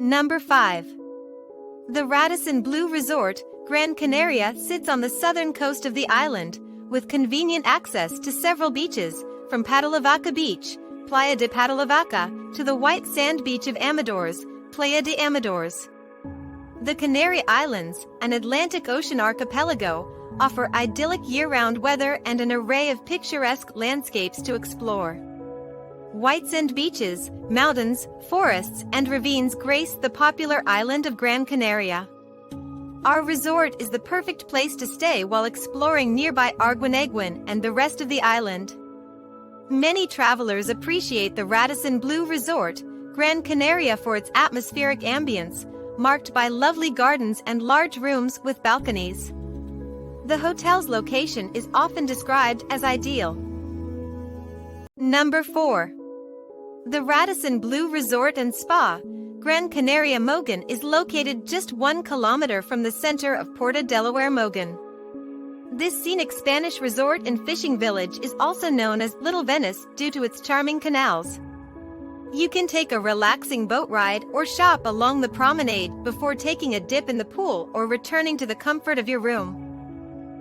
Number 5. The Radisson Blue Resort, Gran Canaria sits on the southern coast of the island, with convenient access to several beaches, from Padalavaca Beach, Playa de Padalavaca, to the white sand beach of Amadores, Playa de Amadores. The Canary Islands, an Atlantic Ocean archipelago, offer idyllic year-round weather and an array of picturesque landscapes to explore. White sand beaches, mountains, forests, and ravines grace the popular island of Gran Canaria. Our resort is the perfect place to stay while exploring nearby Arguineguin and the rest of the island. Many travelers appreciate the Radisson Blue Resort, Gran Canaria for its atmospheric ambience, marked by lovely gardens and large rooms with balconies. The hotel's location is often described as ideal. Number 4. The Radisson Blue Resort and Spa, Gran Canaria Mogan is located just 1 kilometer from the center of Puerto Delaware Mogan. This scenic Spanish resort and fishing village is also known as Little Venice due to its charming canals. You can take a relaxing boat ride or shop along the promenade before taking a dip in the pool or returning to the comfort of your room.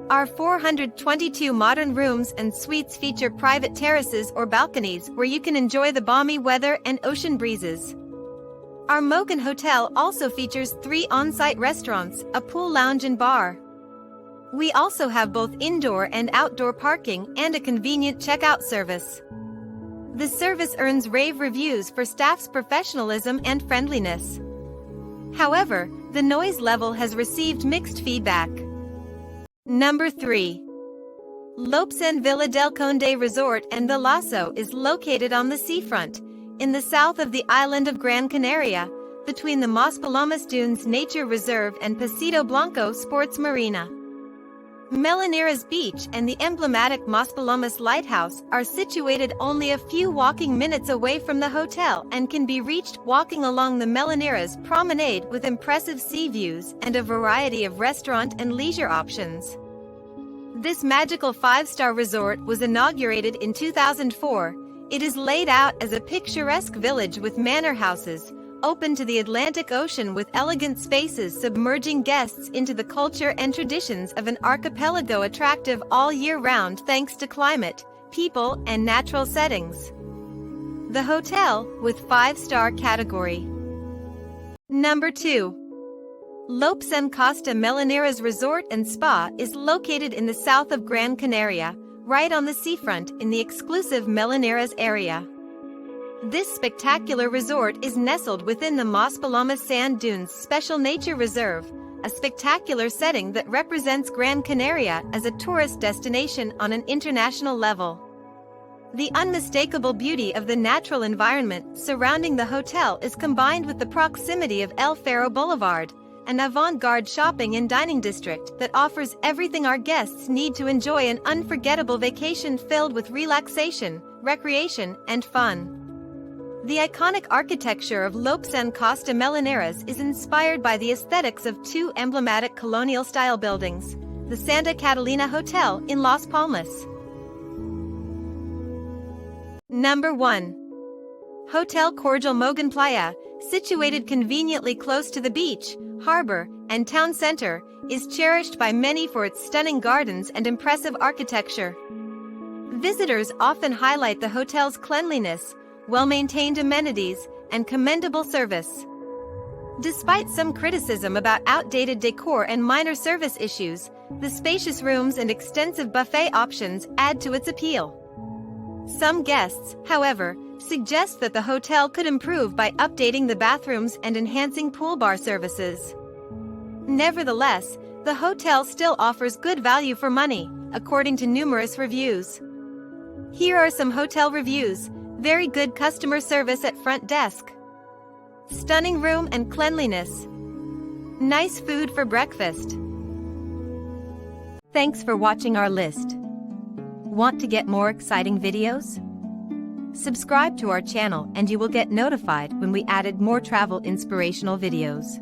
Our 422 modern rooms and suites feature private terraces or balconies where you can enjoy the balmy weather and ocean breezes. Our Mogan Hotel also features 3 on-site restaurants, a pool lounge and bar. We also have both indoor and outdoor parking and a convenient checkout service. The service earns rave reviews for staff's professionalism and friendliness. However, the noise level has received mixed feedback. Number 3. Lopesan Villa del Conde Resort and Thalasso is located on the seafront, in the south of the island of Gran Canaria, between the Maspalomas Dunes Nature Reserve and Pasito Blanco Sports Marina. Meloneras Beach and the emblematic Maspalomas Lighthouse are situated only a few walking minutes away from the hotel and can be reached walking along the Meloneras promenade with impressive sea views and a variety of restaurant and leisure options. This magical 5-star resort was inaugurated in 2004. It is laid out as a picturesque village with manor houses, open to the Atlantic Ocean with elegant spaces submerging guests into the culture and traditions of an archipelago attractive all year round thanks to climate, people, and natural settings. The hotel, with 5-star category. Number 2. Lopesan Costa Meloneras Resort and Spa is located in the south of Gran Canaria, right on the seafront in the exclusive Meloneras area. This spectacular resort is nestled within the Maspalomas Sand Dunes Special Nature Reserve, a spectacular setting that represents Gran Canaria as a tourist destination on an international level. The unmistakable beauty of the natural environment surrounding the hotel is combined with the proximity of El Faro Boulevard, an avant-garde shopping and dining district that offers everything our guests need to enjoy an unforgettable vacation filled with relaxation, recreation, and fun. The iconic architecture of Lopesan Costa Meloneras is inspired by the aesthetics of 2 emblematic colonial-style buildings, the Santa Catalina Hotel in Las Palmas. Number 1. Hotel Cordial Mogan Playa, situated conveniently close to the beach, harbor, and town center, is cherished by many for its stunning gardens and impressive architecture. Visitors often highlight the hotel's cleanliness, well-maintained amenities, and commendable service. Despite some criticism about outdated decor and minor service issues, the spacious rooms and extensive buffet options add to its appeal. Some guests, however, suggest that the hotel could improve by updating the bathrooms and enhancing pool bar services. Nevertheless, the hotel still offers good value for money, according to numerous reviews. Here are some hotel reviews. Very good customer service at front desk. Stunning room and cleanliness. Nice food for breakfast. Thanks for watching our list. Want to get more exciting videos? Subscribe to our channel and you will get notified when we added more travel inspirational videos.